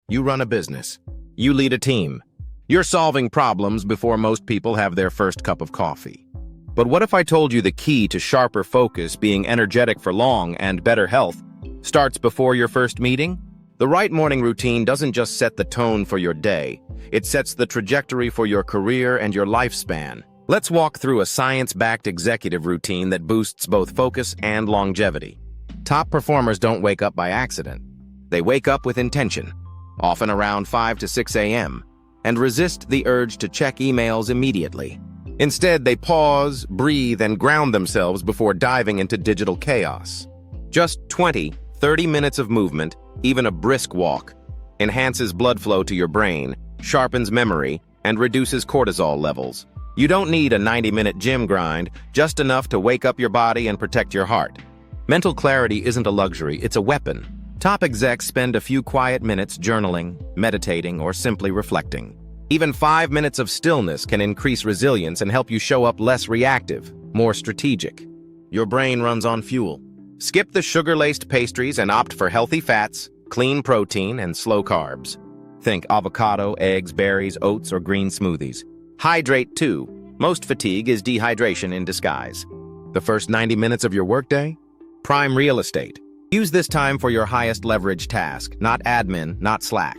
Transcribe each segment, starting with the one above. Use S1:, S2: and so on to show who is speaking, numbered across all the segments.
S1: You run a business. You lead a team. You're solving problems before most people have their first cup of coffee. But what if I told you the key to sharper focus, being energetic for long, and better health starts before your first meeting? The right morning routine doesn't just set the tone for your day, it sets the trajectory for your career and your lifespan. Let's walk through a science-backed executive routine that boosts both focus and longevity. Top performers don't wake up by accident. They wake up with intention, often around 5 to 6 a.m., and resist the urge to check emails immediately. Instead, they pause, breathe, and ground themselves before diving into digital chaos. Just 20-30 minutes of movement, even a brisk walk, enhances blood flow to your brain, sharpens memory, and reduces cortisol levels. You don't need a 90-minute gym grind, just enough to wake up your body and protect your heart. Mental clarity isn't a luxury, it's a weapon. Top execs spend a few quiet minutes journaling, meditating, or simply reflecting. Even 5 minutes of stillness can increase resilience and help you show up less reactive, more strategic. Your brain runs on fuel. Skip the sugar-laced pastries and opt for healthy fats, clean protein, and slow carbs. Think avocado, eggs, berries, oats, or green smoothies. Hydrate too. Most fatigue is dehydration in disguise. The first 90 minutes of your workday? Prime real estate. Use this time for your highest leverage task, not admin, not Slack.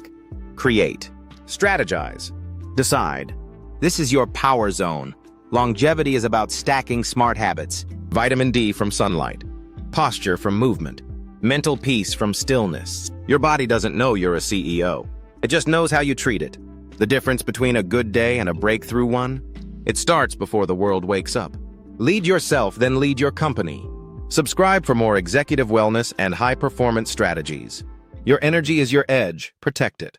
S1: Create. Strategize. Decide. This is your power zone. Longevity is about stacking smart habits. Vitamin D from sunlight. Posture from movement. Mental peace from stillness. Your body doesn't know you're a CEO. It just knows how you treat it. The difference between a good day and a breakthrough one? It starts before the world wakes up. Lead yourself, then lead your company. Subscribe for more executive wellness and high-performance strategies. Your energy is your edge. Protect it.